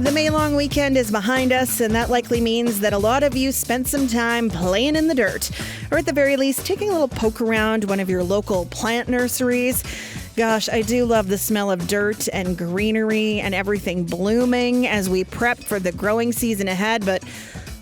The May long weekend is behind us, and that likely means that a lot of you spent some time playing in the dirt, or at the very least, taking a little poke around one of your local plant nurseries. Gosh, I do love the smell of dirt and greenery and everything blooming as we prep for the growing season ahead, but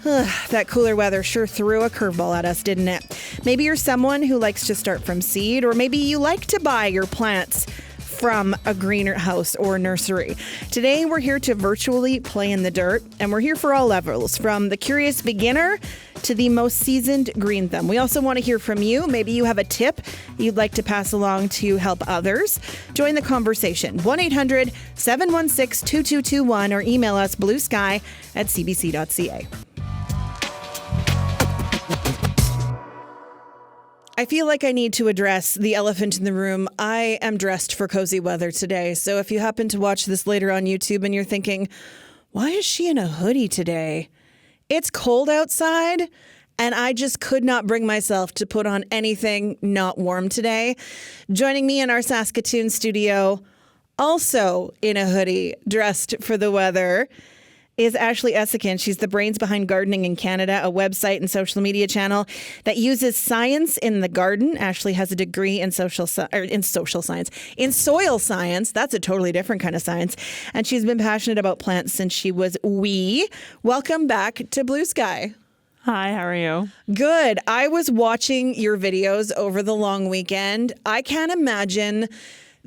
that cooler weather sure threw a curveball at us, didn't it? Maybe you're someone who likes to start from seed, or maybe you like to buy your plants from a greenhouse or nursery. Today, we're here to virtually play in the dirt, and we're here for all levels, from the curious beginner to the most seasoned green thumb. We also want to hear from you. Maybe you have a tip you'd like to pass along to help others. Join the conversation. 1-800-716-2221 or email us bluesky@cbc.ca. I feel like I need to address the elephant in the room. I am dressed for cozy weather today. So if you happen to watch this later on YouTube and you're thinking, why is she in a hoodie today? It's cold outside, and I just could not bring myself to put on anything not warm today. Joining me in our Saskatoon studio, also in a hoodie, dressed for the weather, is Ashely Esakin. She's the brains behind Gardening in Canada, a website and social media channel that uses science in the garden. Ashely has a degree in soil science. That's a totally different kind of science. And she's been passionate about plants since she was wee. Welcome back to Blue Sky. Hi, how are you? Good. I was watching your videos over the long weekend. I can't imagine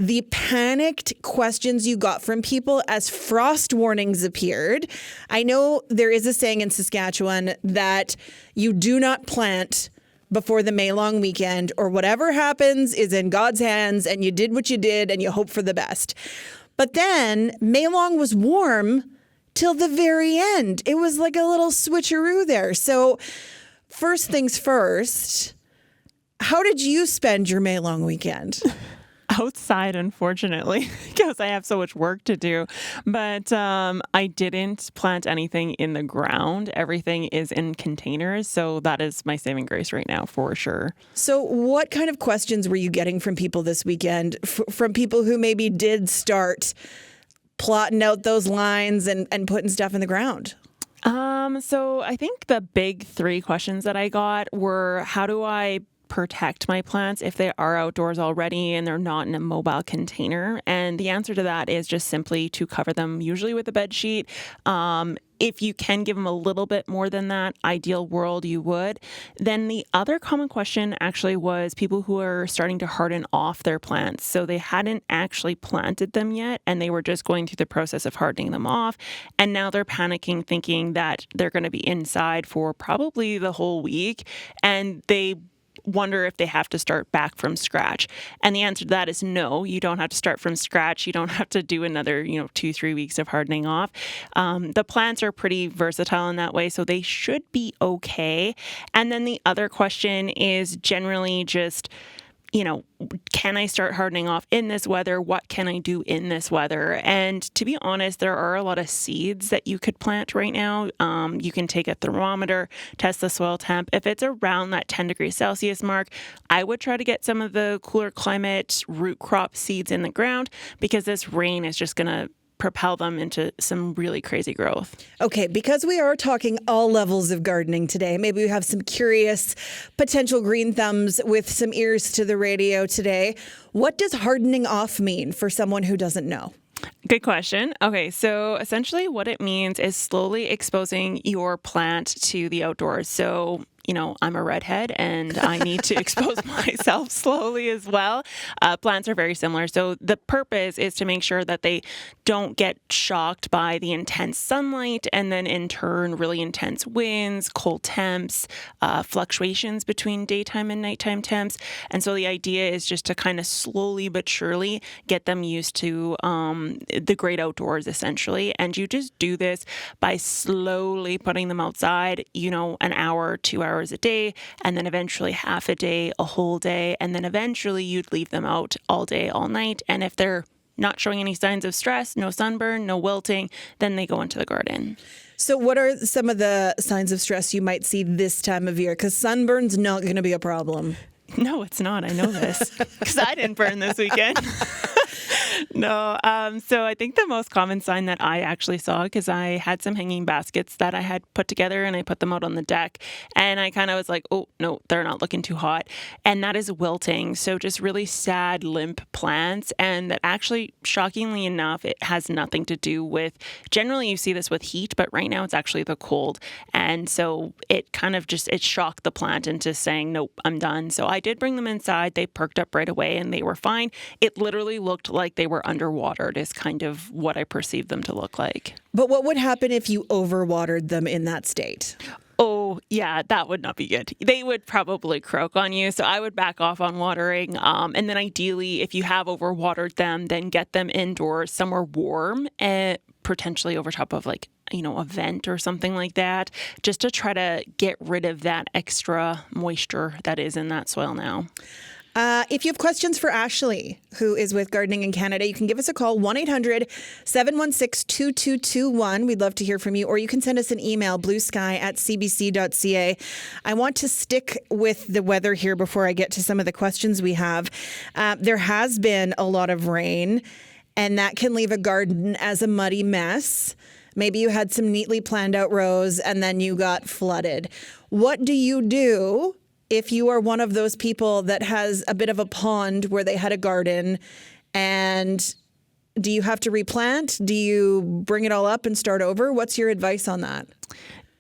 the panicked questions you got from people as frost warnings appeared. I know there is a saying in Saskatchewan that you do not plant before the May long weekend, or whatever happens is in God's hands and you did what you did and you hope for the best. But then May long was warm till the very end. It was like a little switcheroo there. So first things first, how did you spend your May long weekend? Outside, unfortunately, because I have so much work to do. But I didn't plant anything in the ground. Everything is in containers. So that is my saving grace right now, for sure. So what kind of questions were you getting from people this weekend, from people who maybe did start plotting out those lines and putting stuff in the ground? So I think the big three questions that I got were, how do I protect my plants if they are outdoors already and they're not in a mobile container? And the answer to that is just simply to cover them, usually with a bed sheet. If you can give them a little bit more than that, ideal world, you would. Then the other common question actually was people who are starting to harden off their plants. So they hadn't actually planted them yet, and they were just going through the process of hardening them off. And now they're panicking, thinking that they're going to be inside for probably the whole week. And they wonder if they have to start back from scratch. And the answer to that is no, you don't have to start from scratch. You don't have to do another, 2-3 weeks of hardening off. The plants are pretty versatile in that way, so they should be okay. And then the other question is generally just, can I start hardening off in this weather? What can I do in this weather? And to be honest, there are a lot of seeds that you could plant right now. You can take a thermometer, test the soil temp. If it's around that 10 degrees Celsius mark, I would try to get some of the cooler climate root crop seeds in the ground, because this rain is just going to propel them into some really crazy growth. Okay, because we are talking all levels of gardening today, maybe we have some curious potential green thumbs with some ears to the radio today. What does hardening off mean for someone who doesn't know? Good question. Okay, so essentially what it means is slowly exposing your plant to the outdoors. So I'm a redhead and I need to expose myself slowly as well. Plants are very similar. So the purpose is to make sure that they don't get shocked by the intense sunlight and then in turn really intense winds, cold temps, fluctuations between daytime and nighttime temps. And so the idea is just to kind of slowly but surely get them used to the great outdoors, essentially. And you just do this by slowly putting them outside, an hour, 2 hours a day, and then eventually half a day, a whole day, and then eventually you'd leave them out all day, all night. And if they're not showing any signs of stress, no sunburn, no wilting, then they go into the garden. So what are some of the signs of stress you might see this time of year? Because sunburn's not going to be a problem. No, it's not. I know this because I didn't burn this weekend. No. So I think the most common sign that I actually saw, because I had some hanging baskets that I had put together and I put them out on the deck, and I kind of was like, oh, no, they're not looking too hot. And that is wilting. So just really sad, limp plants. And that actually, shockingly enough, it has nothing to do with, generally you see this with heat, but right now it's actually the cold. And so it kind of just, it shocked the plant into saying, nope, I'm done. So I did bring them inside. They perked up right away and they were fine. It literally looked like they were underwatered is kind of what I perceived them to look like. But what would happen if you overwatered them in that state? Oh, yeah, that would not be good. They would probably croak on you. So I would back off on watering. And then ideally, if you have overwatered them, then get them indoors somewhere warm and potentially over top of like, a vent or something like that, just to try to get rid of that extra moisture that is in that soil now. If you have questions for Ashely, who is with Gardening in Canada, you can give us a call, 1-800-716-2221. We'd love to hear from you. Or you can send us an email, bluesky@cbc.ca. I want to stick with the weather here before I get to some of the questions we have. There has been a lot of rain, and that can leave a garden as a muddy mess. Maybe you had some neatly planned out rows, and then you got flooded. What do you do if you are one of those people that has a bit of a pond where they had a garden, and do you have to replant? Do you bring it all up and start over? What's your advice on that?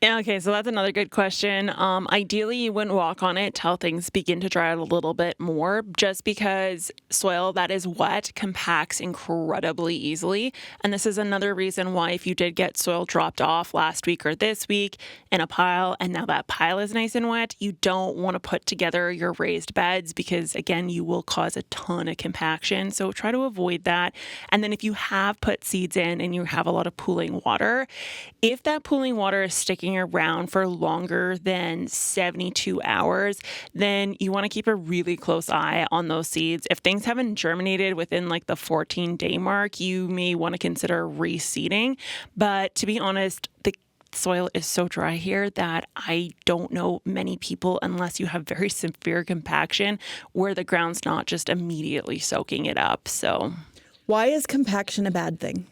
Yeah, okay, so that's another good question. Ideally, you wouldn't walk on it till things begin to dry out a little bit more, just because soil that is wet compacts incredibly easily. And this is another reason why if you did get soil dropped off last week or this week in a pile, and now that pile is nice and wet, you don't want to put together your raised beds because, again, you will cause a ton of compaction. So try to avoid that. And then if you have put seeds in and you have a lot of pooling water, if that pooling water is sticking around for longer than 72 hours, then you want to keep a really close eye on those seeds. If things haven't germinated within like the 14-day mark, you may want to consider reseeding. But to be honest, the soil is so dry here that I don't know many people, unless you have very severe compaction, where the ground's not just immediately soaking it up. So why is compaction a bad thing?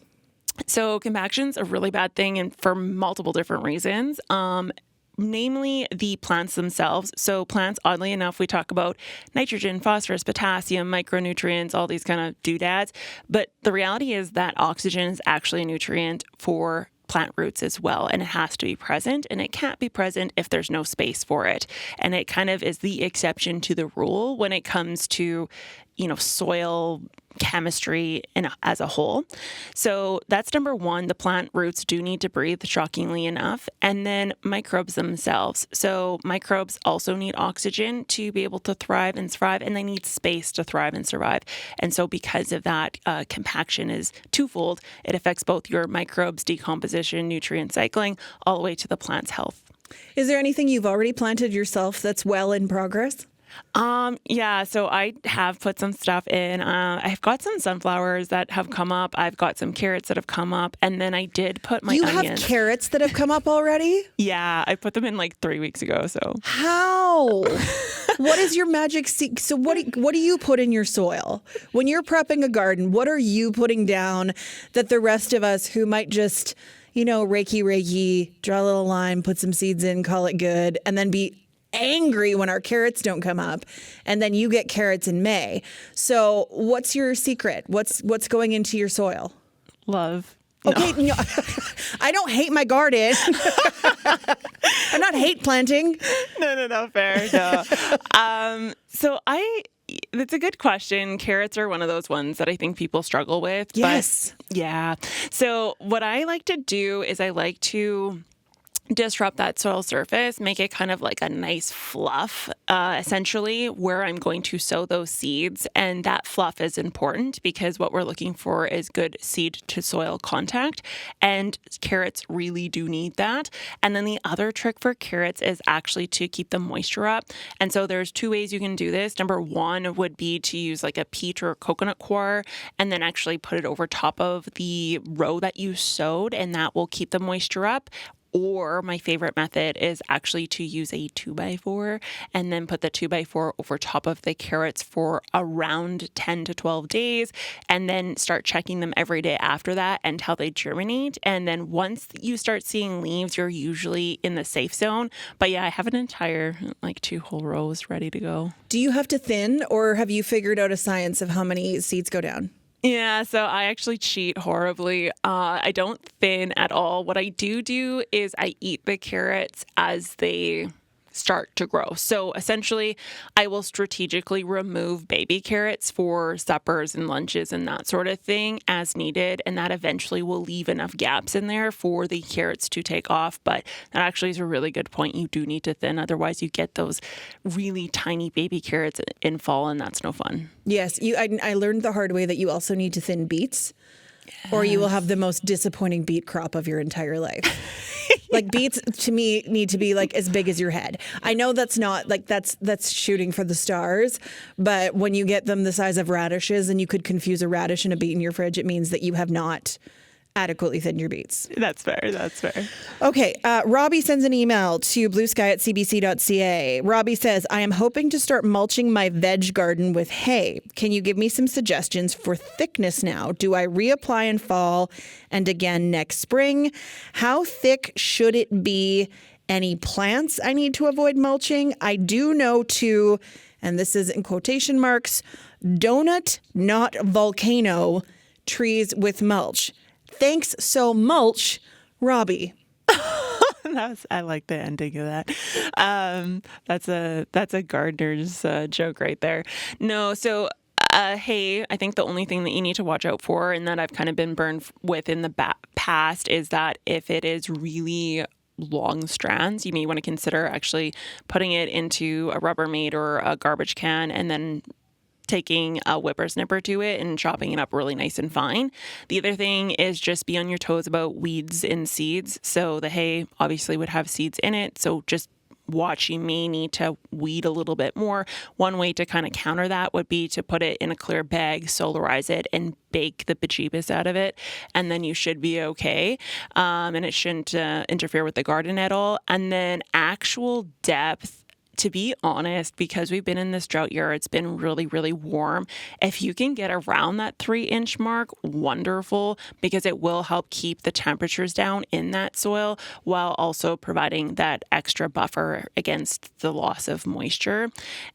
So compaction's a really bad thing, and for multiple different reasons. Namely the plants themselves. So plants, oddly enough, we talk about nitrogen, phosphorus, potassium, micronutrients, all these kind of doodads. But the reality is that oxygen is actually a nutrient for plant roots as well, and it has to be present, and it can't be present if there's no space for it. And it kind of is the exception to the rule when it comes to, soil chemistry as a whole. So that's number one. The plant roots do need to breathe, shockingly enough. And then microbes themselves. So microbes also need oxygen to be able to thrive and survive, and they need space to thrive and survive. And so because of that, compaction is twofold. It affects both your microbes, decomposition, nutrient cycling, all the way to the plant's health. Is there anything you've already planted yourself that's well in progress? Yeah, so I have put some stuff in. I've got some sunflowers that have come up. I've got some carrots that have come up. And then I did put my onions. You have carrots that have come up already? Yeah, I put them in like 3 weeks ago. So how? What is your magic secret? So what do you put in your soil? When you're prepping a garden, what are you putting down that the rest of us who might just, reiki, draw a little line, put some seeds in, call it good, and then be angry when our carrots don't come up, and then you get carrots in May. So what's your secret? What's going into your soil? Love. Okay, no. I don't hate my garden. I'm not hate planting. No, fair. No. That's a good question. Carrots are one of those ones that I think people struggle with. Yes. But yeah. So what I like to do is I like to disrupt that soil surface, make it kind of like a nice fluff, essentially, where I'm going to sow those seeds. And that fluff is important because what we're looking for is good seed to soil contact. And carrots really do need that. And then the other trick for carrots is actually to keep the moisture up. And so there's two ways you can do this. Number one would be to use like a peat or coconut coir and then actually put it over top of the row that you sowed, and that will keep the moisture up. Or my favorite method is actually to use a 2x4 and then put the 2x4 over top of the carrots for around 10 to 12 days, and then start checking them every day after that until they germinate. And then once you start seeing leaves, you're usually in the safe zone. But yeah, I have an entire 2 whole rows ready to go. Do you have to thin, or have you figured out a science of how many seeds go down? Yeah, so I actually cheat horribly. I don't thin at all. What I do is I eat the carrots as they start to grow. So essentially, I will strategically remove baby carrots for suppers and lunches and that sort of thing as needed. And that eventually will leave enough gaps in there for the carrots to take off. But that actually is a really good point. You do need to thin. Otherwise, you get those really tiny baby carrots in fall, and that's no fun. Yes, I learned the hard way that you also need to thin beets, or you will have the most disappointing beet crop of your entire life. Like beets to me need to be like as big as your head. I know that's not like that's shooting for the stars, but when you get them the size of radishes and you could confuse a radish and a beet in your fridge, it means that you have not adequately thinned your beets. That's fair. Okay. Robbie sends an email to bluesky@cbc.ca. Robbie says, I am hoping to start mulching my veg garden with hay. Can you give me some suggestions for thickness now? Do I reapply in fall and again next spring? How thick should it be? Any plants I need to avoid mulching? I do know to, and this is in quotation marks, donut, not volcano, trees with mulch. Thanks so much, Robbie. I like the ending of that. That's a gardener's joke right there. No, so hay, I think the only thing that you need to watch out for, and that I've kind of been burned with in the past, is that if it is really long strands, you may want to consider actually putting it into a Rubbermaid or a garbage can and then taking a whippersnipper to it and chopping it up really nice and fine. The other thing is just be on your toes about weeds in seeds. So the hay obviously would have seeds in it. So just watch, you may need to weed a little bit more. One way to kind of counter that would be to put it in a clear bag, solarize it, and bake the bejeebus out of it. And then you should be okay. And it shouldn't interfere with the garden at all. And then actual depth, to be honest, because we've been in this drought year, it's been really, really warm. If you can get around that 3-inch mark, wonderful, because it will help keep the temperatures down in that soil while also providing that extra buffer against the loss of moisture.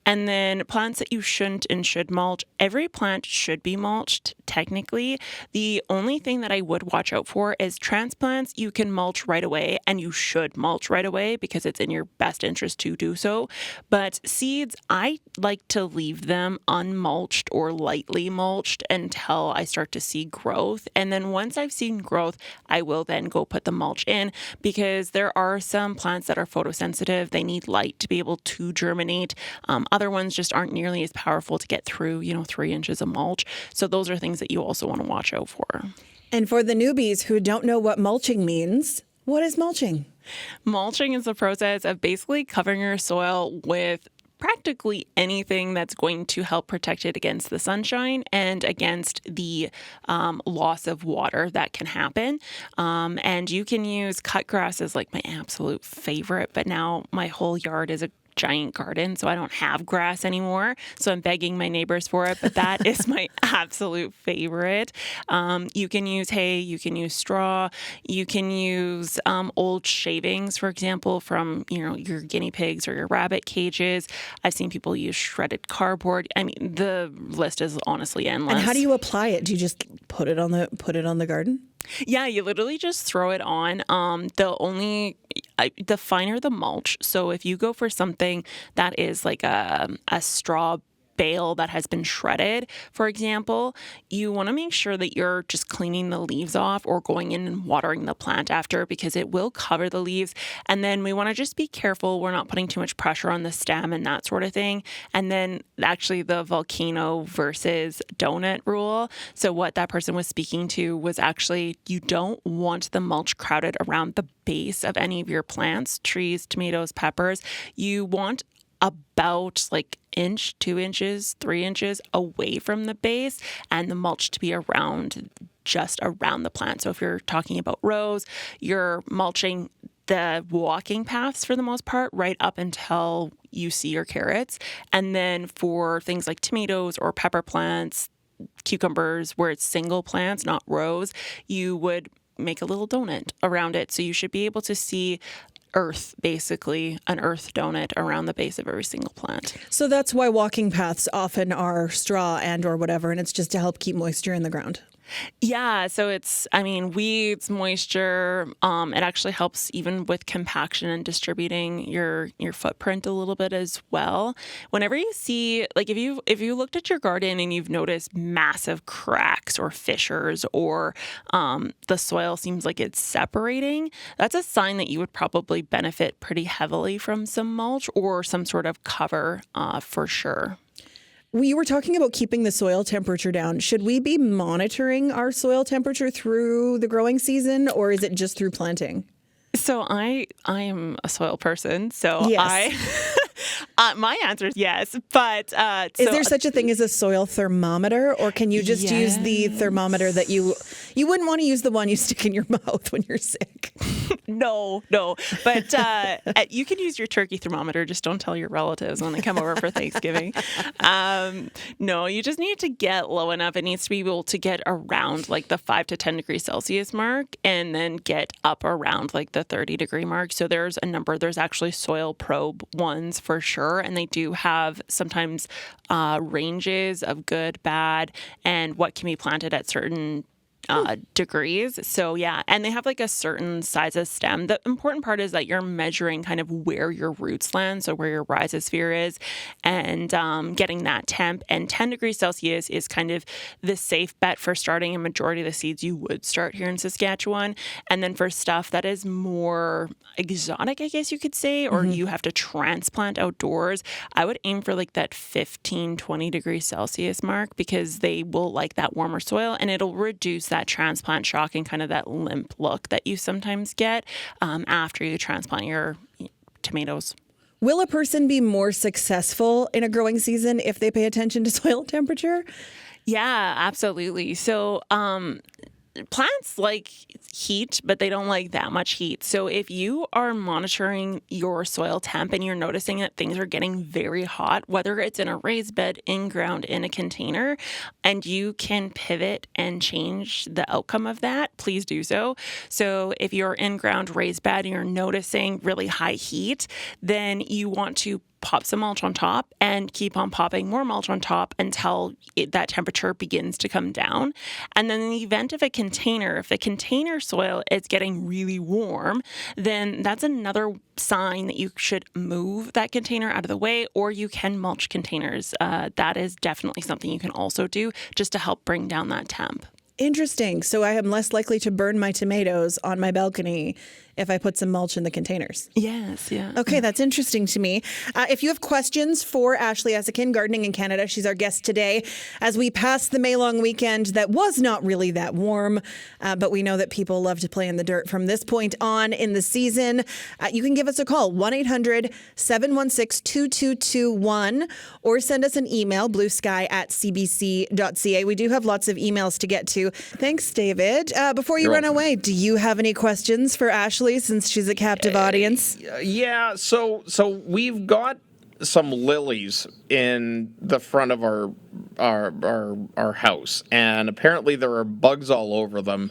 And then plants that you shouldn't and should mulch. Every plant should be mulched, technically. The only thing that I would watch out for is transplants. You can mulch right away, and you should mulch right away because it's in your best interest to do so. But seeds, I like to leave them unmulched or lightly mulched until I start to see growth. And then once I've seen growth, I will then go put the mulch in, because there are some plants that are photosensitive. They need light to be able to germinate. Other ones just aren't nearly as powerful to get through, 3 inches of mulch. So those are things that you also want to watch out for. And for the newbies who don't know what mulching means, what is mulching? Mulching is the process of basically covering your soil with practically anything that's going to help protect it against the sunshine and against the loss of water that can happen. And you can use cut grass as like my absolute favorite, but now my whole yard is a giant garden, so I don't have grass anymore. So I'm begging my neighbors for it, but that is my absolute favorite. You can use hay, you can use straw, you can use old shavings, for example, from your guinea pigs or your rabbit cages. I've seen people use shredded cardboard. I mean, the list is honestly endless. And how do you apply it? Do you just put it on the garden? Yeah, you literally just throw it on. The finer the mulch. So if you go for something that is like a straw bale that has been shredded, for example, you want to make sure that you're just cleaning the leaves off or going in and watering the plant after, because it will cover the leaves. And then we want to just be careful we're not putting too much pressure on the stem and that sort of thing. And then actually the volcano versus donut rule. So what that person was speaking to was actually you don't want the mulch crowded around the base of any of your plants, trees, tomatoes, peppers. You want about like 2 inches, 3 inches away from the base, and the mulch to be just around the plant. So if you're talking about rows, you're mulching the walking paths for the most part, right up until you see your carrots. And then for things like tomatoes or pepper plants, cucumbers, where it's single plants, not rows, you would make a little donut around it. So you should be able to see earth, basically an earth donut around the base of every single plant. So that's why walking paths often are straw and or whatever, and it's just to help keep moisture in the ground. Yeah, so it's, weeds, moisture. It actually helps even with compaction and distributing your footprint a little bit as well. Whenever you see, like if you looked at your garden and you've noticed massive cracks or fissures, or the soil seems like it's separating, that's a sign that you would probably benefit pretty heavily from some mulch or some sort of cover for sure. We were talking about keeping the soil temperature down. Should we be monitoring our soil temperature through the growing season, or is it just through planting? So I am a soil person, so yes. My answer is yes. But is there such a thing as a soil thermometer, or can you just use the thermometer that you wouldn't want to use the one you stick in your mouth when you're sick? No. But you can use your turkey thermometer. Just don't tell your relatives when they come over for Thanksgiving. No, you just need to get low enough. It needs to be able to get around like the 5 to 10 degrees Celsius mark, and then get up around like the 30-degree mark. So there's a number. There's actually soil probe ones for sure, and they do have sometimes ranges of good, bad, and what can be planted at certain degrees. So yeah, and they have like a certain size of stem. The important part is that you're measuring kind of where your roots land, so where your rhizosphere is, and getting that temp. And 10 degrees Celsius is kind of the safe bet for starting a majority of the seeds you would start here in Saskatchewan. And then for stuff that is more exotic, I guess you could say, or you have to transplant outdoors, I would aim for like that 15, 20 degrees Celsius mark, because they will like that warmer soil, and it'll reduce that transplant shock and kind of that limp look that you sometimes get after you transplant your tomatoes. Will a person be more successful in a growing season if they pay attention to soil temperature? Yeah, absolutely. So plants like heat, but they don't like that much heat. So if you are monitoring your soil temp and you're noticing that things are getting very hot, whether it's in a raised bed, in ground, in a container, and you can pivot and change the outcome of that, please do so. So if you're in ground raised bed and you're noticing really high heat, then you want to pop some mulch on top and keep on popping more mulch on top until that temperature begins to come down. And then in the event of a container, if the container soil is getting really warm, then that's another sign that you should move that container out of the way, or you can mulch containers. That is definitely something you can also do just to help bring down that temp. Interesting. So I am less likely to burn my tomatoes on my balcony if I put some mulch in the containers. Yes, yeah. Okay, that's interesting to me. If you have questions for Ashely Esakin, Gardening in Canada, she's our guest today as we pass the May long weekend that was not really that warm, but we know that people love to play in the dirt from this point on in the season. You can give us a call, 1-800-716-2221, or send us an email, bluesky@cbc.ca. We do have lots of emails to get to. Thanks, David. Before you run away, do you have any questions for Ashely, since she's a captive audience? Yeah, so we've got some lilies in the front of our house, and apparently there are bugs all over them.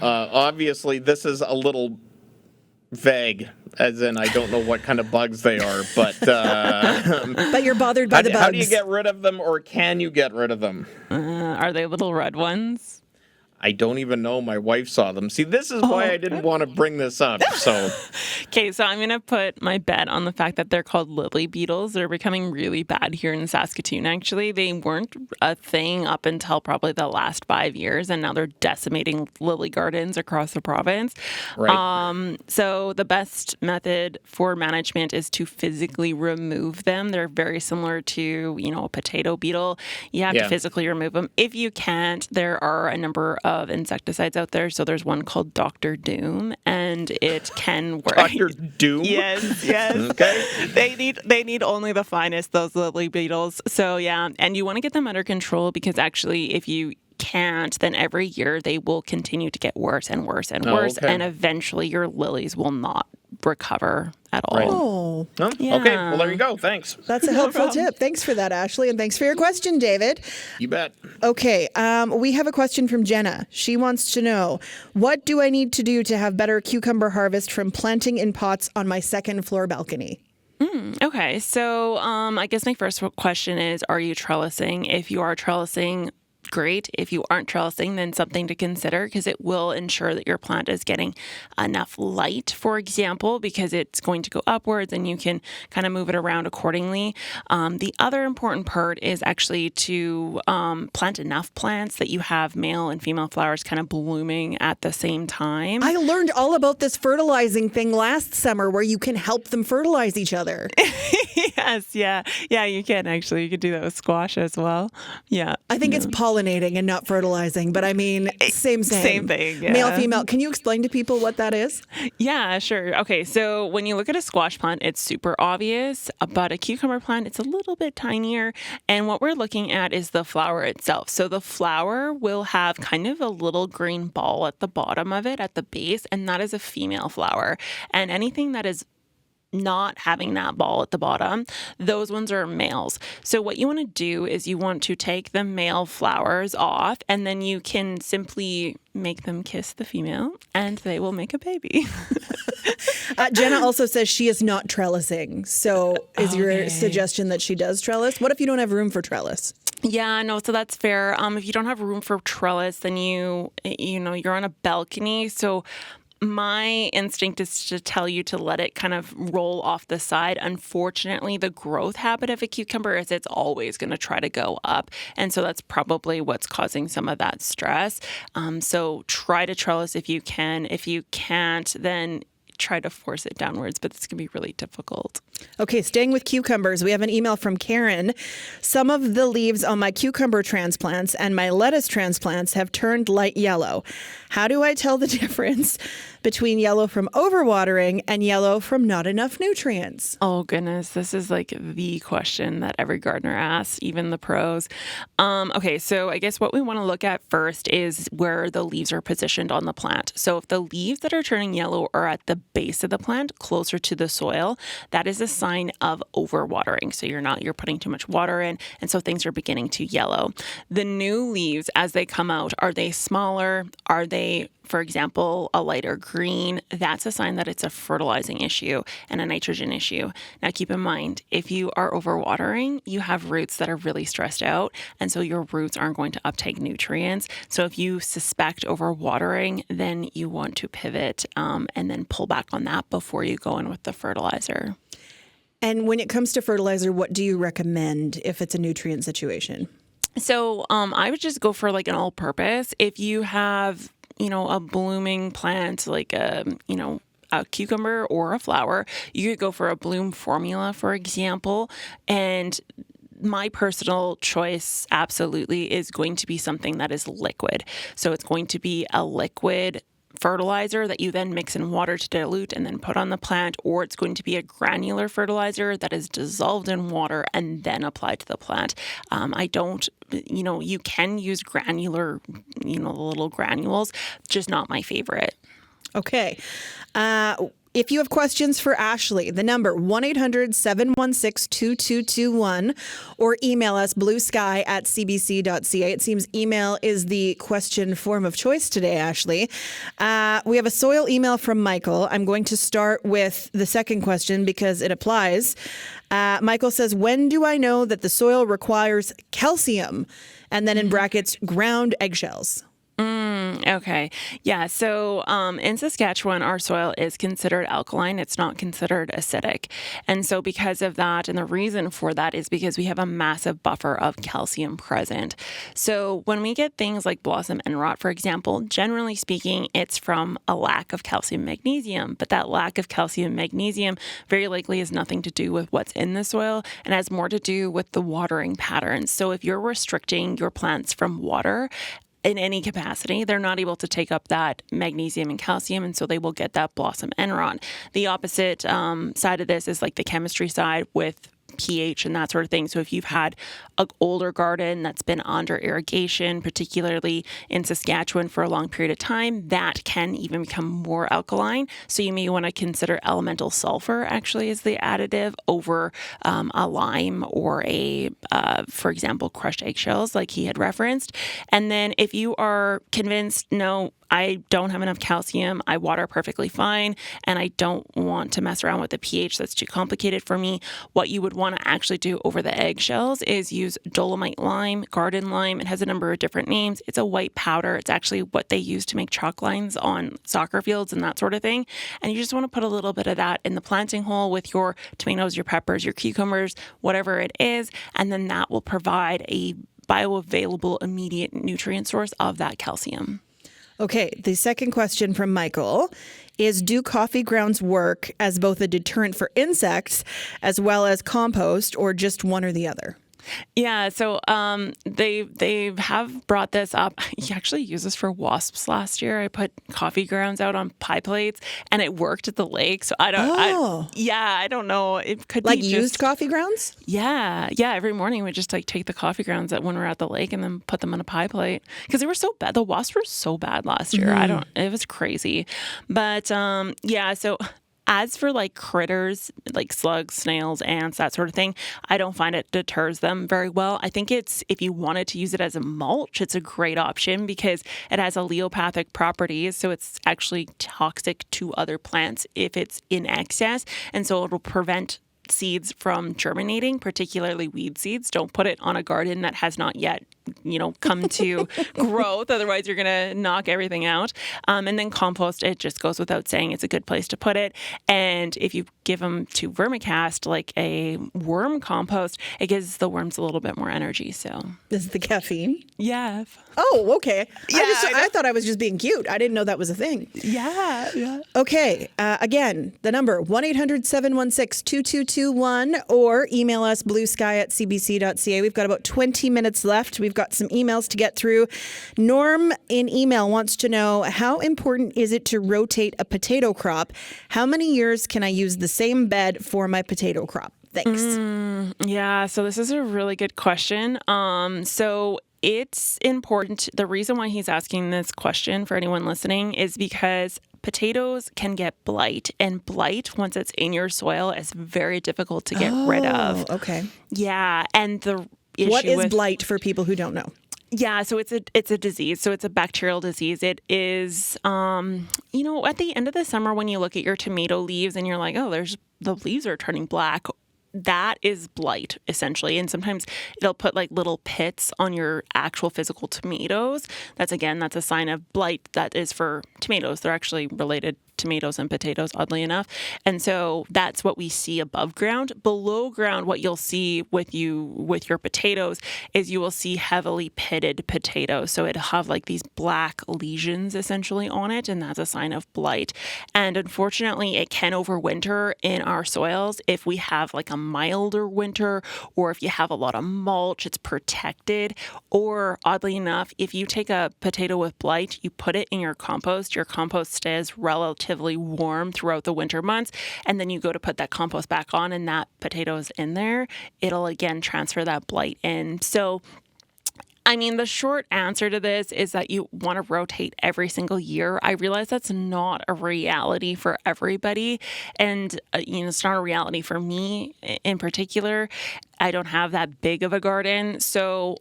Obviously, this is a little vague, as in I don't know what kind of bugs they are, but but you're bothered by the bugs. How do you get rid of them, or can you get rid of them? Are they little red ones? I don't even know. My wife saw them. See, this is why I didn't want to bring this up. So, okay, so I'm going to put my bet on the fact that they're called lily beetles. They're becoming really bad here in Saskatoon, actually. They weren't a thing up until probably the last 5 years, and now they're decimating lily gardens across the province. Right. So the best method for management is to physically remove them. They're very similar to, a potato beetle. You have to physically remove them. If you can't, there are a number of insecticides out there. So there's one called Dr. Doom, and it can work. Dr. Doom? Yes. Okay. They need only the finest, those lily beetles. So yeah, and you want to get them under control, because actually if you can't, then every year they will continue to get worse and worse and worse, and eventually your lilies will not recover at all. Right. Oh, Oh, Yeah. okay. Well, there you go. Thanks. that's a helpful tip. Thanks for that, Ashely, and thanks for your question, David. You bet. Okay, we have a question from Jenna. She wants to know, what do I need to do to have better cucumber harvest from planting in pots on my second floor balcony? Okay, so I guess my first question is, are you trellising? If you are trellising, great. If you aren't trellising, then something to consider, because it will ensure that your plant is getting enough light, for example, because it's going to go upwards and you can kind of move it around accordingly. The other important part is actually to plant enough plants that you have male and female flowers kind of blooming at the same time. I learned all about this fertilizing thing last summer where you can help them fertilize each other. Yes, yeah, you can actually. You could do that with squash as well. Yeah, I think it's pollinating and not fertilizing, but I mean, same. Same thing, yeah. Male, female. Can you explain to people what that is? Yeah, sure. Okay, so when you look at a squash plant, it's super obvious, but a cucumber plant, it's a little bit tinier. And what we're looking at is the flower itself. So the flower will have kind of a little green ball at the bottom of it, at the base, and that is a female flower. And anything that is not having that ball at the bottom, those ones are males. So what you want to do is you want to take the male flowers off, and then you can simply make them kiss the female and they will make a baby. Jenna also says she is not trellising. So is your suggestion that she does trellis? What if you don't have room for trellis? Yeah, no, so that's fair. If you don't have room for trellis, then you're on a balcony. So my instinct is to tell you to let it kind of roll off the side. Unfortunately, the growth habit of a cucumber is it's always going to try to go up. And so that's probably what's causing some of that stress. So try to trellis if you can. If you can't, then try to force it downwards, but it's going to be really difficult. Okay, staying with cucumbers, we have an email from Karen. Some of the leaves on my cucumber transplants and my lettuce transplants have turned light yellow. How do I tell the difference between yellow from overwatering and yellow from not enough nutrients? Oh, goodness. This is like the question that every gardener asks, even the pros. Okay, so I guess what we want to look at first is where the leaves are positioned on the plant. So if the leaves that are turning yellow are at the base of the plant, closer to the soil, that is a sign of overwatering. So you're putting too much water in, and so things are beginning to yellow. The new leaves, as they come out, are they smaller? Are they, for example, a lighter green? That's a sign that it's a fertilizing issue and a nitrogen issue. Now, keep in mind, if you are overwatering, you have roots that are really stressed out, and so your roots aren't going to uptake nutrients. So if you suspect overwatering, then you want to pivot and then pull back on that before you go in with the fertilizer. And when it comes to fertilizer, what do you recommend if it's a nutrient situation? So I would just go for like an all-purpose. If you have, a blooming plant like a cucumber or a flower, you could go for a bloom formula, for example. And my personal choice absolutely is going to be something that is liquid. So it's going to be a liquid fertilizer that you then mix in water to dilute and then put on the plant, or it's going to be a granular fertilizer that is dissolved in water and then applied to the plant. You can use granular, little granules, just not my favorite. Okay. If you have questions for Ashely, the number 1-800-716-2221 or email us bluesky@cbc.ca. It seems email is the question form of choice today, Ashely. We have a soil email from Michael. I'm going to start with the second question because it applies. Michael says, when do I know that the soil requires calcium? And then in brackets, ground eggshells. Okay. Yeah. So in Saskatchewan, our soil is considered alkaline. It's not considered acidic. And so because of that, and the reason for that is because we have a massive buffer of calcium present. So when we get things like blossom end rot, for example, generally speaking, it's from a lack of calcium magnesium. But that lack of calcium magnesium very likely has nothing to do with what's in the soil and has more to do with the watering patterns. So if you're restricting your plants from water, in any capacity, they're not able to take up that magnesium and calcium, and so they will get that blossom end rot. The opposite side of this is like the chemistry side with pH and that sort of thing. So if you've had an older garden that's been under irrigation, particularly in Saskatchewan for a long period of time, that can even become more alkaline. So you may want to consider elemental sulfur actually as the additive over a lime or for example, crushed eggshells like he had referenced. And then if you are convinced, no, I don't have enough calcium, I water perfectly fine, and I don't want to mess around with the pH, that's too complicated for me, what you would want to actually do over the eggshells is use dolomite lime, garden lime. It has a number of different names. It's a white powder. It's actually what they use to make chalk lines on soccer fields and that sort of thing. And you just want to put a little bit of that in the planting hole with your tomatoes, your peppers, your cucumbers, whatever it is, and then that will provide a bioavailable immediate nutrient source of that calcium. Okay, the second question from Michael is, do coffee grounds work as both a deterrent for insects as well as compost, or just one or the other? Yeah, so they have brought this up. He actually used this for wasps last year. I put coffee grounds out on pie plates, and it worked at the lake. So I don't know. It could like be used coffee grounds. Yeah. Every morning we just take the coffee grounds when we're at the lake and then put them on a pie plate because they were so bad. The wasps were so bad last year. It was crazy, but So. As for like critters, like slugs, snails, ants, that sort of thing, I don't find it deters them very well. I think if you wanted to use it as a mulch, it's a great option because it has allelopathic properties. So it's actually toxic to other plants if it's in excess. And so it'll prevent seeds from germinating, particularly weed seeds. Don't put it on a garden that has not yet come to growth. Otherwise, you're going to knock everything out. And then compost, it just goes without saying, it's a good place to put it. And if you give them to vermicast, like a worm compost, it gives the worms a little bit more energy. So Is it the caffeine? yeah. Oh, okay. Yeah, I thought I was just being cute. I didn't know that was a thing. Yeah. Okay. Again, the number 1-800-716-2221 or email us bluesky@cbc.ca. We've got about 20 minutes left. We've got some emails to get through. Norm in email wants to know, how important is it to rotate a potato crop? How many years can I use the same bed for my potato crop? Thanks. Yeah, so this is a really good question. So it's important. The reason why he's asking this question for anyone listening is because potatoes can get blight, and blight, once it's in your soil, is very difficult to get rid of. Okay. Yeah, and the issue What is blight for people who don't know? Yeah, so it's a disease. So it's a bacterial disease. It is, at the end of the summer when you look at your tomato leaves and you're like, oh, the leaves are turning black. That is blight, essentially. And sometimes it'll put like little pits on your actual physical tomatoes. That's a sign of blight that is for tomatoes. They're actually related, tomatoes and potatoes, oddly enough. And so that's what we see above ground. Below ground, what you'll see with your potatoes is you will see heavily pitted potatoes. So it'll have like these black lesions essentially on it, and that's a sign of blight. And unfortunately, it can overwinter in our soils if we have like a milder winter, or if you have a lot of mulch, it's protected. Or oddly enough, if you take a potato with blight, you put it in your compost stays relatively warm throughout the winter months, and then you go to put that compost back on and that potato is in there, it'll again transfer that blight in. So the short answer to this is that you want to rotate every single year. I realize that's not a reality for everybody. And, it's not a reality for me in particular. I don't have that big of a garden. So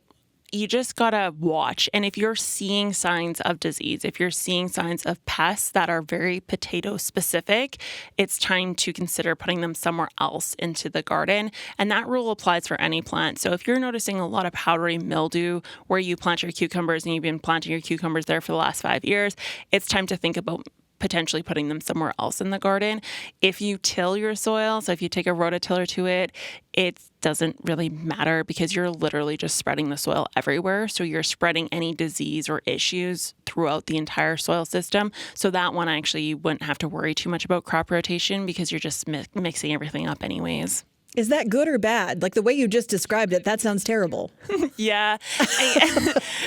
you just gotta watch. And if you're seeing signs of disease, if you're seeing signs of pests that are very potato specific, it's time to consider putting them somewhere else into the garden. And that rule applies for any plant. So if you're noticing a lot of powdery mildew where you plant your cucumbers and you've been planting your cucumbers there for the last 5 years, it's time to think about potentially putting them somewhere else in the garden. If you till your soil, so if you take a rototiller to it, it doesn't really matter because you're literally just spreading the soil everywhere. So you're spreading any disease or issues throughout the entire soil system. So that one, actually, you wouldn't have to worry too much about crop rotation because you're just mixing everything up anyways. Is that good or bad? Like the way you just described it, that sounds terrible. Yeah.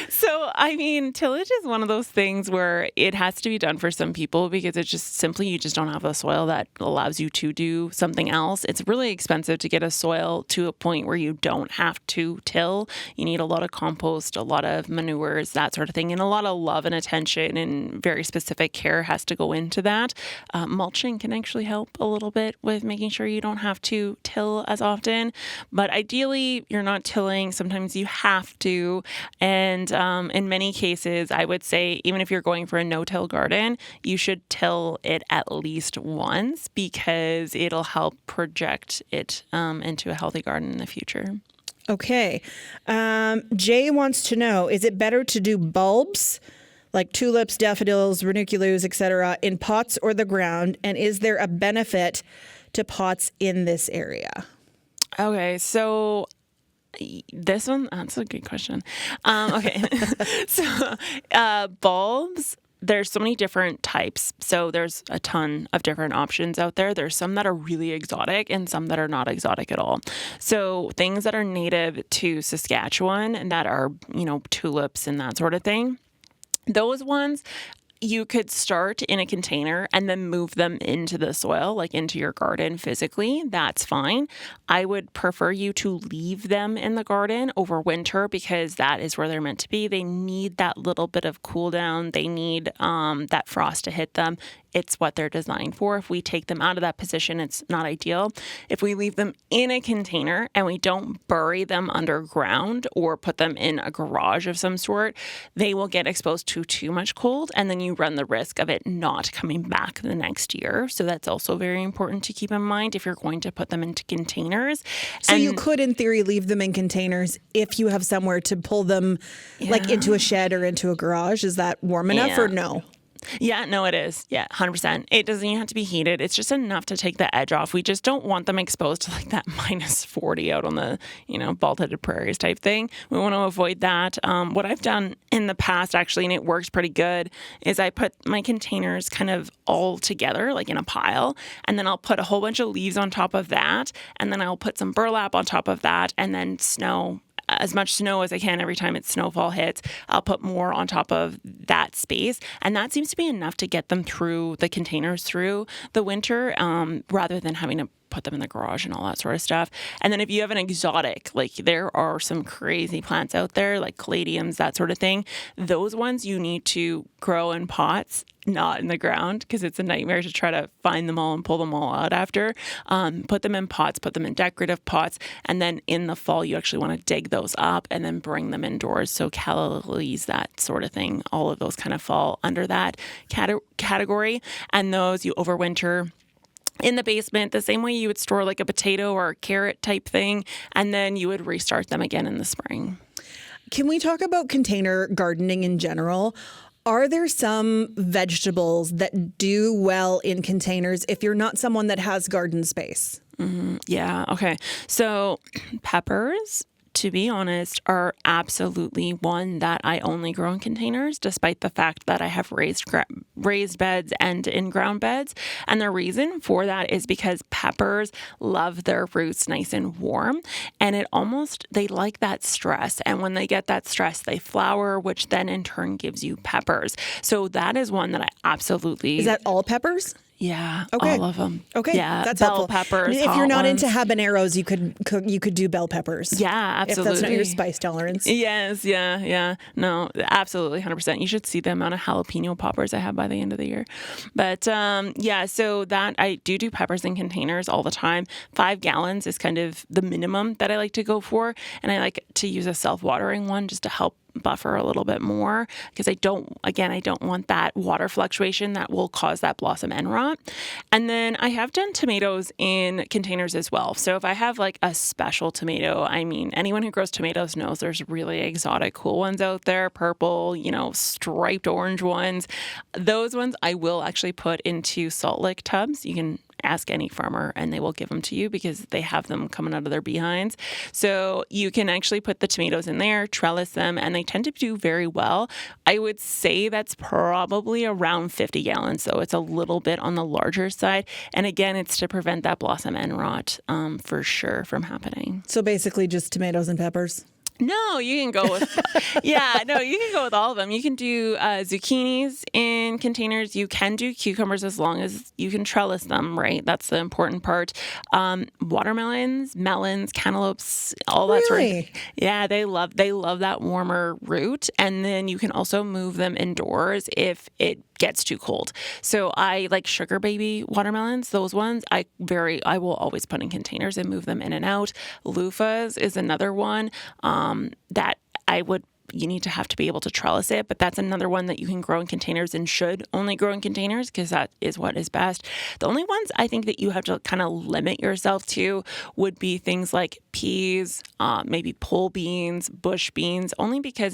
So, I mean, tillage is one of those things where it has to be done for some people because it's just simply you just don't have the soil that allows you to do something else. It's really expensive to get a soil to a point where you don't have to till. You need a lot of compost, a lot of manures, that sort of thing, and a lot of love and attention and very specific care has to go into that. Mulching can actually help a little bit with making sure you don't have to till as often, but ideally you're not tilling. Sometimes you have to, and in many cases I would say even if you're going for a no-till garden, you should till it at least once because it'll help project it into a healthy garden in the future. Okay. Jay wants to know, is it better to do bulbs like tulips, daffodils, ranunculus, etc. in pots or the ground? And is there a benefit to pots in this area? Okay, so this one, that's a good question. Okay, so bulbs, there's so many different types. So there's a ton of different options out there. There's some that are really exotic and some that are not exotic at all. So things that are native to Saskatchewan and that are, tulips and that sort of thing, those ones you could start in a container and then move them into the soil, like into your garden physically. That's fine. I would prefer you to leave them in the garden over winter because that is where they're meant to be. They need that little bit of cool down. They need that frost to hit them. It's what they're designed for. If we take them out of that position, it's not ideal. If we leave them in a container and we don't bury them underground or put them in a garage of some sort, they will get exposed to too much cold, and then you run the risk of it not coming back the next year. So that's also very important to keep in mind if you're going to put them into containers. So you could, in theory, leave them in containers if you have somewhere to pull them, like into a shed or into a garage. Is that warm enough or no? Yeah, no, it is. Yeah, 100%. It doesn't even have to be heated. It's just enough to take the edge off. We just don't want them exposed to like that minus 40 out on the, bald-headed prairies type thing. We want to avoid that. What I've done in the past, actually, and it works pretty good, is I put my containers kind of all together, like in a pile, and then I'll put a whole bunch of leaves on top of that, and then I'll put some burlap on top of that, and then as much snow as I can every time snowfall hits. I'll put more on top of that space. And that seems to be enough to get them through the containers through the winter, rather than having to put them in the garage and all that sort of stuff. And then if you have an exotic, like there are some crazy plants out there, like caladiums, that sort of thing. Those ones you need to grow in pots, not in the ground, because it's a nightmare to try to find them all and pull them all out after. Put them in pots, put them in decorative pots, and then in the fall you actually want to dig those up and then bring them indoors. So calla lilies, that sort of thing, all of those kind of fall under that category. And those you overwinter in the basement, the same way you would store like a potato or a carrot type thing, and then you would restart them again in the spring. Can we talk about container gardening in general? Are there some vegetables that do well in containers if you're not someone that has garden space? Yeah. Okay. So peppers, to be honest, are absolutely one that I only grow in containers, despite the fact that I have raised beds and in-ground beds. And the reason for that is because peppers love their roots nice and warm, and they like that stress. And when they get that stress, they flower, which then in turn gives you peppers. So that is one that I absolutely... Is that all peppers? Yeah, okay. All of them. Okay, yeah, that's bell helpful. peppers. If you're not into habaneros, you could do bell peppers. Yeah, absolutely. If that's not your spice tolerance. Yes, yeah. No, absolutely, 100%. You should see the amount of jalapeno poppers I have by the end of the year. But so that I do peppers in containers all the time. 5 gallons is kind of the minimum that I like to go for, and I like to use a self-watering one just to help buffer a little bit more, because I don't want that water fluctuation that will cause that blossom end rot. And then I have done tomatoes in containers as well. So if I have like a special tomato, I mean, anyone who grows tomatoes knows there's really exotic, cool ones out there, purple, striped orange ones. Those ones I will actually put into salt lick tubs. You can ask any farmer and they will give them to you because they have them coming out of their behinds. So you can actually put the tomatoes in there, trellis them, and they tend to do very well. I would say that's probably around 50 gallons, so it's a little bit on the larger side. And again, it's to prevent that blossom end rot for sure from happening. So basically just tomatoes and peppers. No, you can go with, you can go with all of them. You can do zucchinis in containers. You can do cucumbers as long as you can trellis them, right? That's the important part. Watermelons, melons, cantaloupes, all that sort of. Yeah, they love that warmer root. And then you can also move them indoors if it gets too cold. So I like sugar baby watermelons, those ones I will always put in containers and move them in and out. Loofahs is another one that you need to have to be able to trellis it, but that's another one that you can grow in containers and should only grow in containers because that is what is best. The only ones I think that you have to kind of limit yourself to would be things like peas, maybe pole beans, bush beans, only because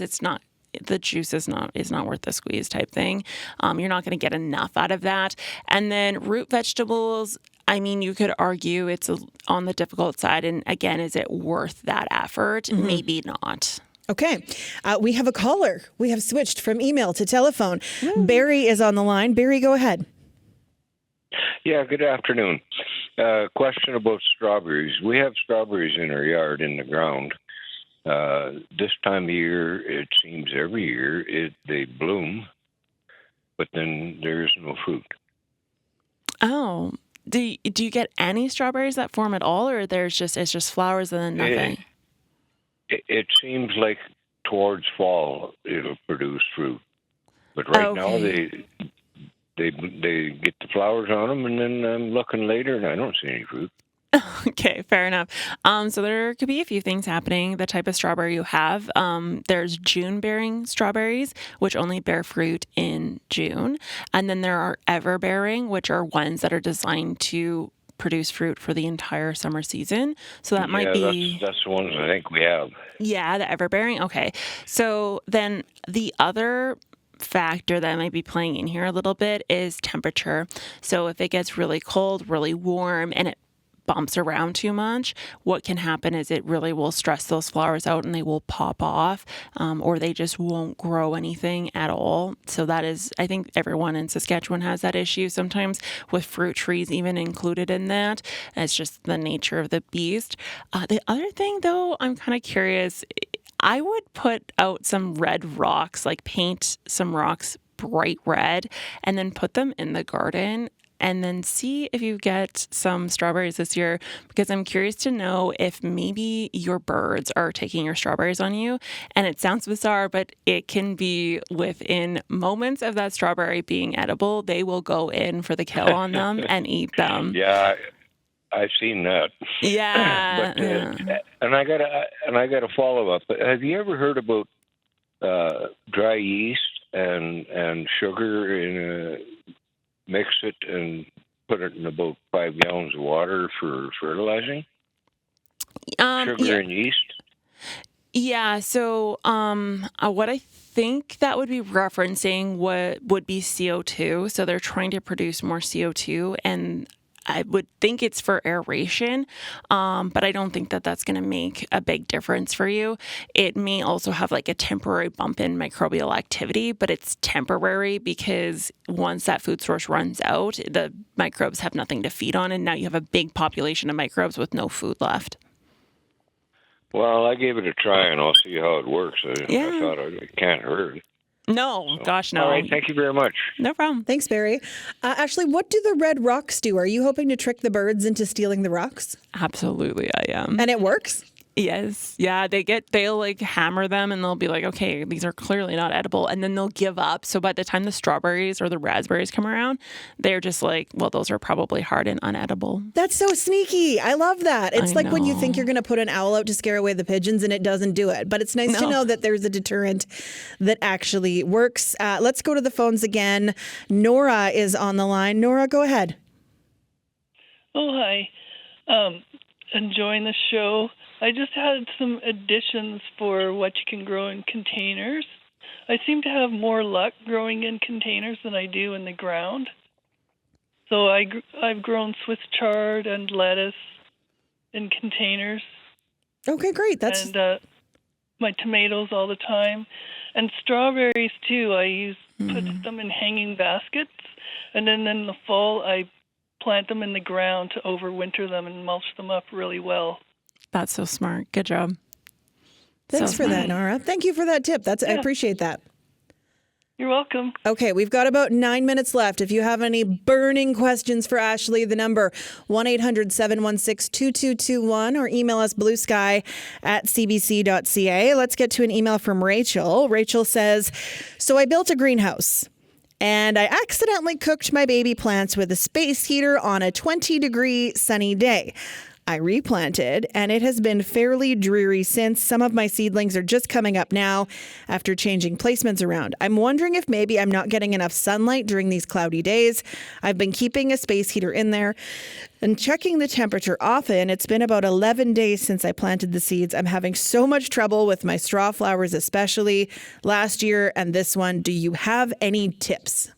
the juice is not worth the squeeze type thing. You're not going to get enough out of that. And then root vegetables, I mean, you could argue it's on the difficult side. And again, is it worth that effort? Mm-hmm. Maybe not. Okay. We have a caller. We have switched from email to telephone. Barry is on the line. Barry, go ahead. Yeah, good afternoon. Question about strawberries. We have strawberries in our yard in the ground. This time of year, it seems every year they bloom, but then there is no fruit. Oh, do you get any strawberries that form at all, or it's just flowers and then nothing? It seems like towards fall it'll produce fruit, but right now they get the flowers on them, and then I'm looking later and I don't see any fruit. Okay, fair enough. So there could be a few things happening. The type of strawberry you have, there's June-bearing strawberries, which only bear fruit in June. And then there are ever-bearing, which are ones that are designed to produce fruit for the entire summer season. So that might be... that's the ones I think we have. Yeah, the ever-bearing. Okay. So then the other factor that might be playing in here a little bit is temperature. So if it gets really cold, really warm, and it bumps around too much, what can happen is it really will stress those flowers out and they will pop off, or they just won't grow anything at all. So that is, I think everyone in Saskatchewan has that issue sometimes with fruit trees even included in that. It's just the nature of the beast. The other thing though, I'm kind of curious, I would put out some red rocks, like paint some rocks bright red and then put them in the garden and then see if you get some strawberries this year, because I'm curious to know if maybe your birds are taking your strawberries on you. And it sounds bizarre, but it can be within moments of that strawberry being edible, they will go in for the kill on them and eat them. Yeah, I've seen that. Yeah. But, and I got a follow up. Have you ever heard about dry yeast and sugar in mix it and put it in about 5 gallons of water for fertilizing? Sugar and yeast? Yeah, so what I think that would be referencing would be CO2. So they're trying to produce more CO2, and I would think it's for aeration, but I don't think that that's going to make a big difference for you. It may also have like a temporary bump in microbial activity, but it's temporary because once that food source runs out, the microbes have nothing to feed on, and now you have a big population of microbes with no food left. Well, I gave it a try, and I'll see how it works. I thought it can't hurt. No, gosh, no. All right, thank you very much. No problem. Thanks, Barry. Ashely, what do the red rocks do? Are you hoping to trick the birds into stealing the rocks? Absolutely, I am. And it works? Yes. Yeah, they'll like hammer them and they'll be like, okay, these are clearly not edible. And then they'll give up. So by the time the strawberries or the raspberries come around, they're just like, well, those are probably hard and unedible. That's so sneaky. I love that. It's like when you think you're going to put an owl out to scare away the pigeons and it doesn't do it. But it's nice to know that there's a deterrent that actually works. Let's go to the phones again. Nora is on the line. Nora, go ahead. Oh, hi. Enjoying the show. I just had some additions for what you can grow in containers. I seem to have more luck growing in containers than I do in the ground. So I've grown Swiss chard and lettuce in containers, Okay, great. That's and my tomatoes all the time, and strawberries too. Put them in hanging baskets, and then in the fall I plant them in the ground to overwinter them and mulch them up really well. That's so smart. Good job. Thanks So for that, smart. Nora. Thank you for that tip. I appreciate that. You're welcome. Okay, we've got about 9 minutes left. If you have any burning questions for Ashely, the number 1-800-716-2221 or email us bluesky@cbc.ca. Let's get to an email from Rachel. Rachel says, so I built a greenhouse and I accidentally cooked my baby plants with a space heater on a 20-degree sunny day. I replanted, and it has been fairly dreary since. Some of my seedlings are just coming up now after changing placements around. I'm wondering if maybe I'm not getting enough sunlight during these cloudy days. I've been keeping a space heater in there and checking the temperature often. It's been about 11 days since I planted the seeds. I'm having so much trouble with my straw flowers, especially last year and this one. Do you have any tips?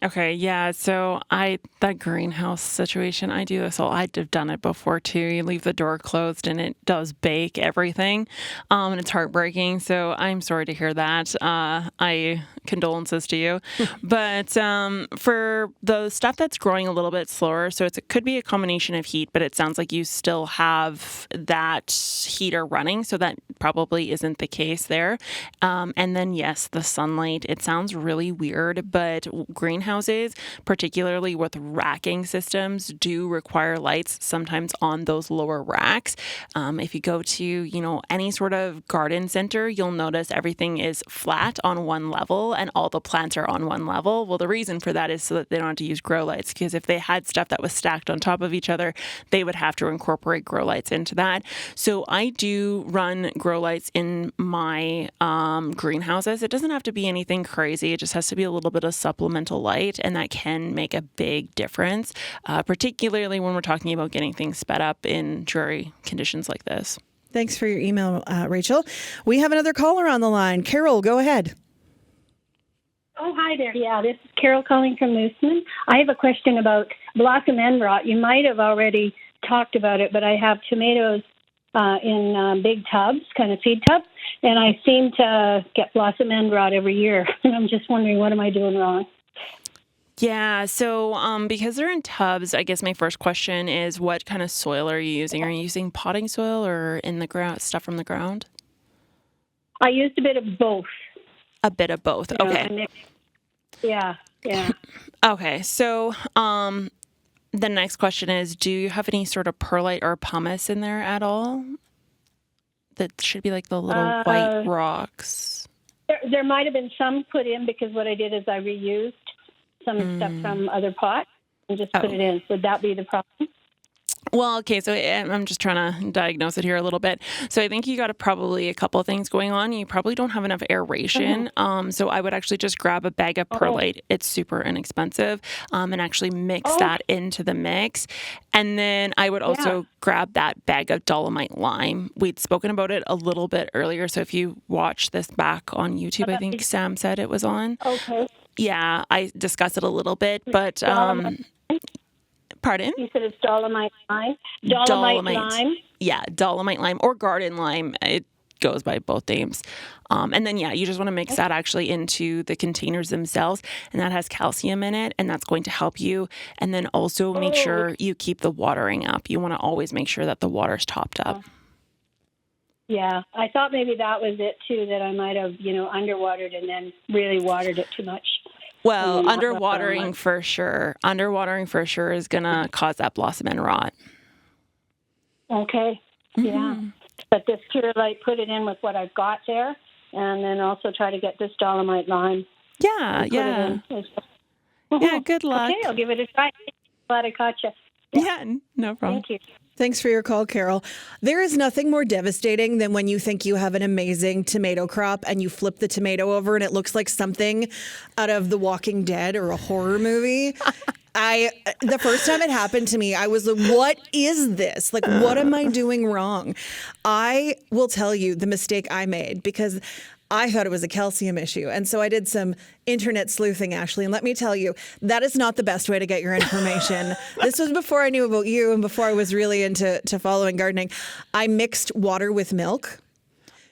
Okay, yeah. So that greenhouse situation, I do this all. I've done it before too. You leave the door closed and it does bake everything, and it's heartbreaking. So I'm sorry to hear that. I condolences to you. But for the stuff that's growing a little bit slower, so it could be a combination of heat, but it sounds like you still have that heater running, so that probably isn't the case there. And then yes, the sunlight. It sounds really weird, but greenhouses, particularly with racking systems, do require lights sometimes on those lower racks. If you go to, any sort of garden center, you'll notice everything is flat on one level and all the plants are on one level. Well, the reason for that is so that they don't have to use grow lights, because if they had stuff that was stacked on top of each other, they would have to incorporate grow lights into that. So I do run grow lights in my greenhouses. It doesn't have to be anything crazy. It just has to be a little bit of supplemental light, and that can make a big difference, particularly when we're talking about getting things sped up in dreary conditions like this. Thanks for your email, Rachel. We have another caller on the line. Carol, go ahead. Oh, hi there. Yeah, this is Carol calling from Mooseman. I have a question about blossom end rot. You might have already talked about it, but I have tomatoes in big tubs, kind of seed tubs, and I seem to get blossom end rot every year. And I'm just wondering, what am I doing wrong? Yeah, so because they're in tubs, I guess my first question is, what kind of soil are you using? Are you using potting soil or in the ground, stuff from the ground? I used a bit of both. A bit of both. Okay. Yeah. Okay, so the next question is, do you have any sort of perlite or pumice in there at all? That should be like the little white rocks. There might have been some put in, because what I did is I reused some stuff from other pots and just put it in. Would that be the problem? Well, okay, so I'm just trying to diagnose it here a little bit. So I think you got probably a couple of things going on. You probably don't have enough aeration. So I would actually just grab a bag of perlite. It's super inexpensive, and actually mix that into the mix. And then I would also grab that bag of dolomite lime. We'd spoken about it a little bit earlier. So if you watch this back on YouTube, I think Sam said it was on. Okay. Yeah, I discussed it a little bit, but pardon? You said it's dolomite lime? Dolomite lime? Yeah, dolomite lime or garden lime. It goes by both names. And then, you just want to mix that actually into the containers themselves. And that has calcium in it, and that's going to help you. And then also make sure you keep the watering up. You want to always make sure that the water's topped up. Yeah, I thought maybe that was it too, that I might have, underwatered and then really watered it too much. Well, underwatering for sure. Underwatering for sure is going to cause that blossom end rot. Okay, yeah. But this pure light, put it in with what I've got there, and then also try to get this dolomite lime. Yeah. Yeah, good luck. Okay, I'll give it a try. Glad I caught you. Yeah, no problem. Thank you. Thanks for your call, Carol. There is nothing more devastating than when you think you have an amazing tomato crop and you flip the tomato over and it looks like something out of The Walking Dead or a horror movie. The first time it happened to me, I was like, what is this? Like, what am I doing wrong? I will tell you the mistake I made, because I thought it was a calcium issue. And so I did some internet sleuthing, Ashely. And let me tell you, that is not the best way to get your information. This was before I knew about you and before I was really into following gardening. I mixed water with milk.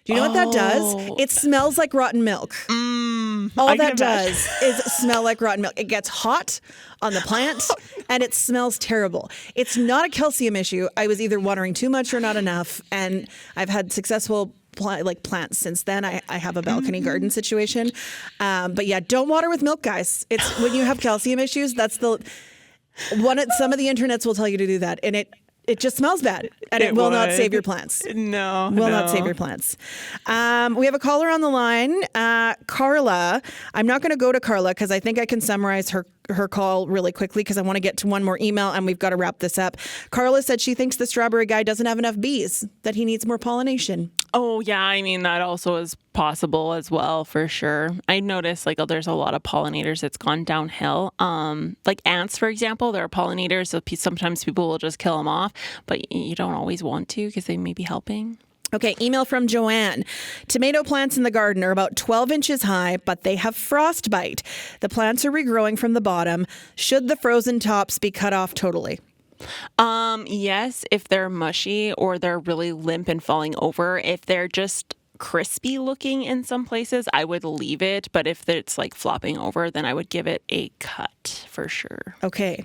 Do you know what that does? It smells like rotten milk. All that does is smell like rotten milk. It gets hot on the plant and it smells terrible. It's not a calcium issue. I was either watering too much or not enough. And I've had successful plants since then. I have a balcony garden situation. But yeah, don't water with milk, guys. It's when you have calcium issues, that's some of the internets will tell you to do that. And it just smells bad, and it will not save your plants. No. Not save your plants. We have a caller on the line, Carla. I'm not going to go to Carla because I think I can summarize her call really quickly because I want to get to one more email and we've got to wrap this up. Carla said she thinks the strawberry guy doesn't have enough bees, that he needs more pollination. Oh, yeah. I mean, that also is possible as well, for sure. I noticed there's a lot of pollinators that's gone downhill. Like ants, for example, they're pollinators. So sometimes people will just kill them off, but you don't always want to because they may be helping. Okay, email from Joanne. Tomato plants in the garden are about 12 inches high, but they have frostbite. The plants are regrowing from the bottom. Should the frozen tops be cut off totally? Yes, if they're mushy or they're really limp and falling over. If they're just crispy looking in some places, I would leave it. But if it's flopping over, then I would give it a cut for sure. Okay.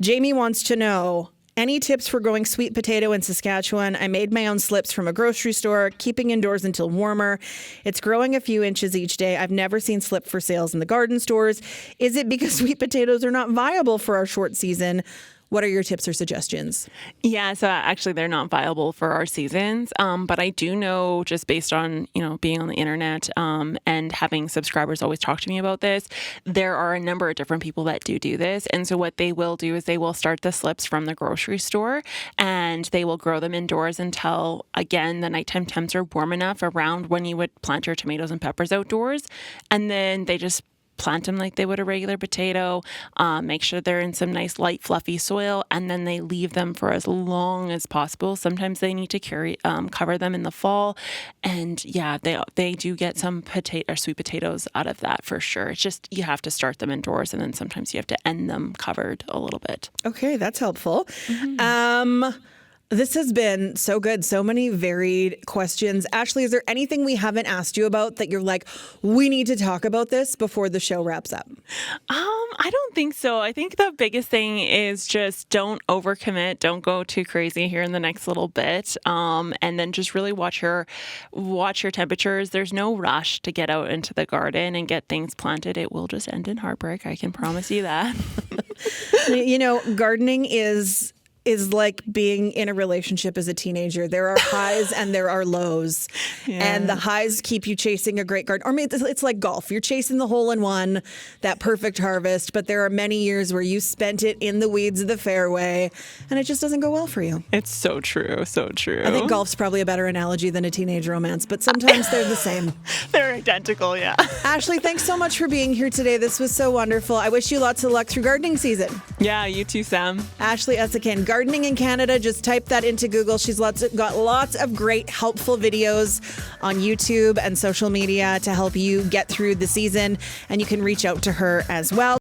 Jamie wants to know, any tips for growing sweet potato in Saskatchewan? I made my own slips from a grocery store, keeping indoors until warmer. It's growing a few inches each day. I've never seen slip for sales in the garden stores. Is it because sweet potatoes are not viable for our short season? What are your tips or suggestions? Yeah, so actually they're not viable for our seasons. But I do know, just based on, being on the internet and having subscribers always talk to me about this, there are a number of different people that do this. And so what they will do is they will start the slips from the grocery store and they will grow them indoors until, again, the nighttime temps are warm enough around when you would plant your tomatoes and peppers outdoors. And then they just plant them like they would a regular potato, make sure they're in some nice light fluffy soil, and then they leave them for as long as possible. Sometimes they need to cover them in the fall, and yeah, they do get some sweet potatoes out of that for sure. It's just you have to start them indoors, and then sometimes you have to end them covered a little bit. Okay, that's helpful. Mm-hmm. This has been so good. So many varied questions. Ashely, is there anything we haven't asked you about that you're like, we need to talk about this before the show wraps up? I don't think so. I think the biggest thing is just don't overcommit. Don't go too crazy here in the next little bit. And then just really watch your temperatures. There's no rush to get out into the garden and get things planted. It will just end in heartbreak. I can promise you that. Gardening is like being in a relationship as a teenager. There are highs and there are lows. Yeah. And the highs keep you chasing a great garden. Or maybe it's like golf. You're chasing the hole-in-one, that perfect harvest. But there are many years where you spent it in the weeds of the fairway and it just doesn't go well for you. It's so true. So true. I think golf's probably a better analogy than a teenage romance, but sometimes they're the same. They're identical, yeah. Ashely, thanks so much for being here today. This was so wonderful. I wish you lots of luck through gardening season. Yeah, you too, Sam. Ashely Esakin, Gardening in Canada. Just type that into Google. She's got lots of great, helpful videos on YouTube and social media to help you get through the season, and you can reach out to her as well.